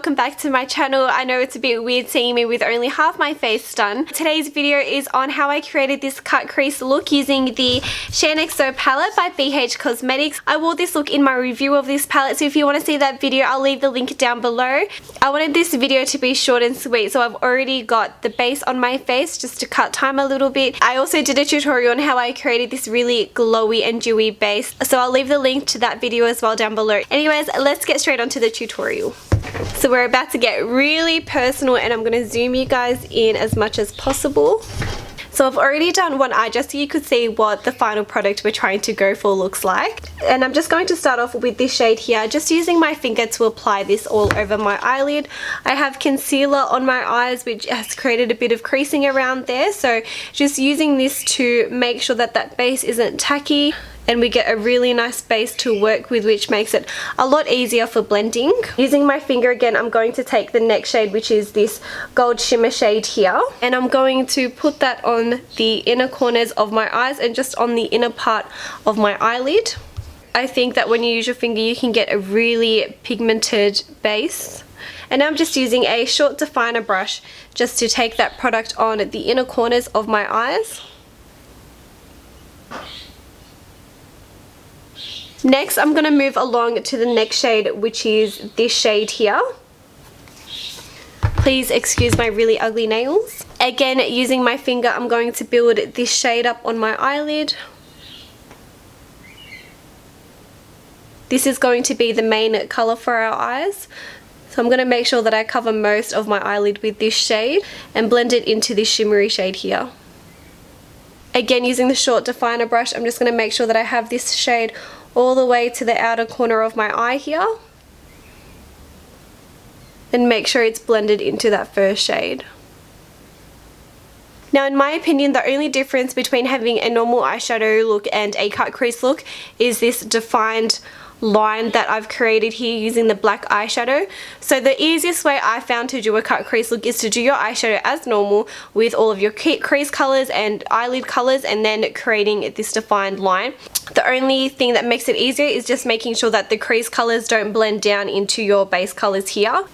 welcome back to my channel. I know it's a bit weird seeing me with only half my face done. Today's video is on how I created this cut crease look using the Shaaanxo palette by BH Cosmetics. I wore this look in my review of this palette, so if you want to see that video, I'll leave the link down below. I wanted this video to be short and sweet, so I've already got the base on my face just to cut time a little bit. I also did a tutorial on how I created this really glowy and dewy base, so I'll leave the link to that video as well down below. Anyways, let's get straight onto the tutorial. So we're about to get really personal and I'm going to zoom you guys in as much as possible. So I've already done one eye just so you could see what the final product we're trying to go for looks like. And I'm just going to start off with this shade here, just using my finger to apply this all over my eyelid. I have concealer on my eyes which has created a bit of creasing around there, so just using this to make sure that that base isn't tacky and we get a really nice base to work with, which makes it a lot easier for blending. Using my finger again, I'm going to take the next shade, which is this gold shimmer shade here, and I'm going to put that on the inner corners of my eyes and just on the inner part of my eyelid. I think that when you use your finger you can get a really pigmented base. And now I'm just using a short definer brush just to take that product on the inner corners of my eyes. Next, I'm going to move along to the next shade, which is this shade here. Please excuse my really ugly nails. Again, using my finger, I'm going to build this shade up on my eyelid. This is going to be the main colour for our eyes. So I'm going to make sure that I cover most of my eyelid with this shade and blend it into this shimmery shade here. Again, using the short definer brush, I'm just going to make sure that I have this shade all the way to the outer corner of my eye here and make sure it's blended into that first shade. Now, in my opinion, the only difference between having a normal eyeshadow look and a cut crease look is this defined line that I've created here using the black eyeshadow. So the easiest way I found to do a cut crease look is to do your eyeshadow as normal with all of your crease colors and eyelid colors and then creating this defined line. The only thing that makes it easier is just making sure that the crease colors don't blend down into your base colors here.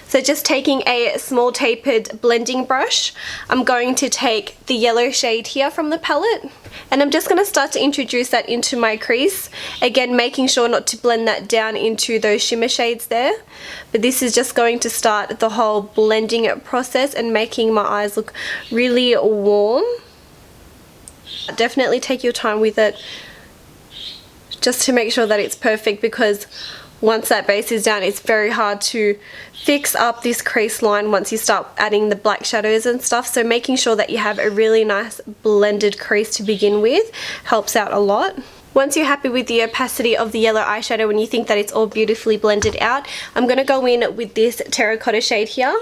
So just taking a small tapered blending brush, I'm going to take the yellow shade here from the palette and I'm just going to start to introduce that into my crease. Again, making sure not to blend that down into those shimmer shades there. But this is just going to start the whole blending process and making my eyes look really warm. Definitely take your time with it just to make sure that it's perfect, because once that base is down, it's very hard to fix up this crease line once you start adding the black shadows and stuff. So making sure that you have a really nice blended crease to begin with helps out a lot. Once you're happy with the opacity of the yellow eyeshadow and you think that it's all beautifully blended out, I'm going to go in with this terracotta shade here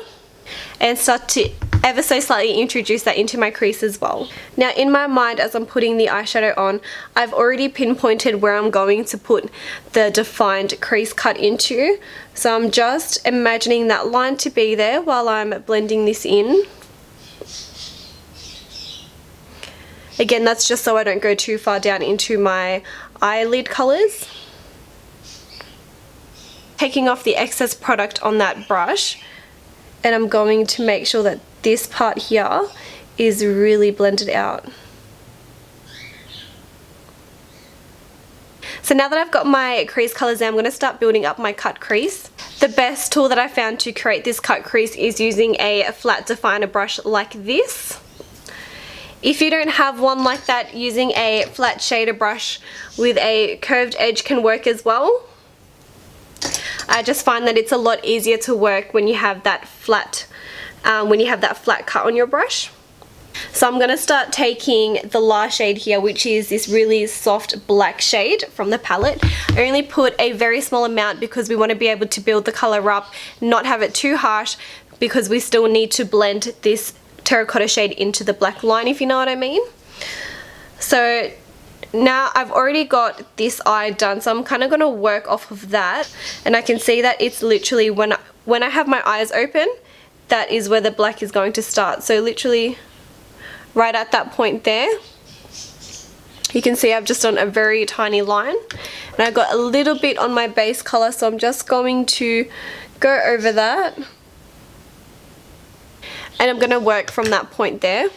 and start to ever so slightly introduce that into my crease as well. Now, in my mind, as I'm putting the eyeshadow on, I've already pinpointed where I'm going to put the defined crease cut into. So I'm just imagining that line to be there while I'm blending this in. Again, that's just so I don't go too far down into my eyelid colors. Taking off the excess product on that brush, and I'm going to make sure that this part here is really blended out. So now that I've got my crease colors in, I'm going to start building up my cut crease. The best tool that I found to create this cut crease is using a flat definer brush like this. If you don't have one like that, using a flat shader brush with a curved edge can work as well. I just find that it's a lot easier to work when you have that flat cut on your brush. So I'm going to start taking the last shade here, which is this really soft black shade from the palette. I only put a very small amount because we want to be able to build the color up, not have it too harsh, because we still need to blend this terracotta shade into the black line, if you know what I mean. So now I've already got this eye done, so I'm kind of going to work off of that, and I can see that it's literally when I have my eyes open, that is where the black is going to start. So literally right at that point there, you can see I've just done a very tiny line, and I got a little bit on my base color, so I'm just going to go over that. And I'm going to work from that point there.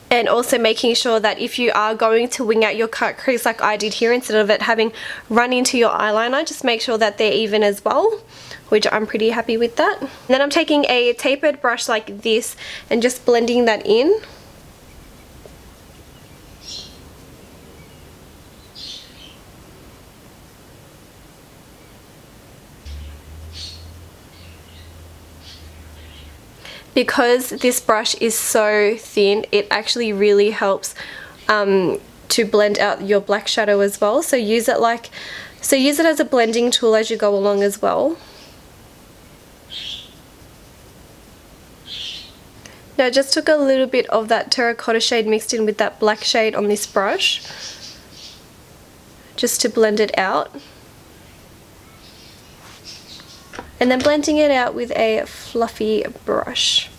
And also making sure that if you are going to wing out your cut crease like I did here, instead of it having run into your eyeliner, just make sure that they're even as well, which I'm pretty happy with that. And then I'm taking a tapered brush like this and just blending that in. Because this brush is so thin, it actually really helps to blend out your black shadow as well. So use it as a blending tool as you go along as well. Now I just took a little bit of that terracotta shade mixed in with that black shade on this brush, just to blend it out. And then blending it out with a fluffy brush.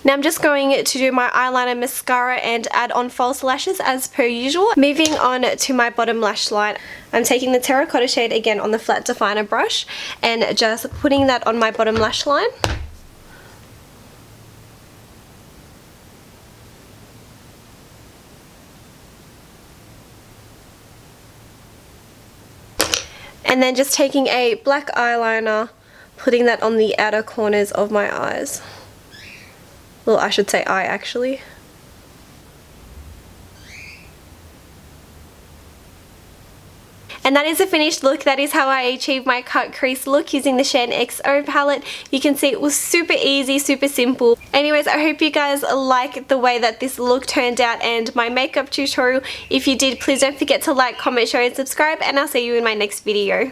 Now I'm just going to do my eyeliner, mascara and add on false lashes as per usual. Moving on to my bottom lash line, I'm taking the terracotta shade again on the flat definer brush and just putting that on my bottom lash line. And then just taking a black eyeliner, putting that on the outer corners of my eyes. Well, I should say eye actually. And that is the finished look. That is how I achieved my cut crease look using the Shaaanxo palette. You can see it was super easy, super simple. Anyways, I hope you guys like the way that this look turned out and my makeup tutorial. If you did, please don't forget to like, comment, share and subscribe, and I'll see you in my next video.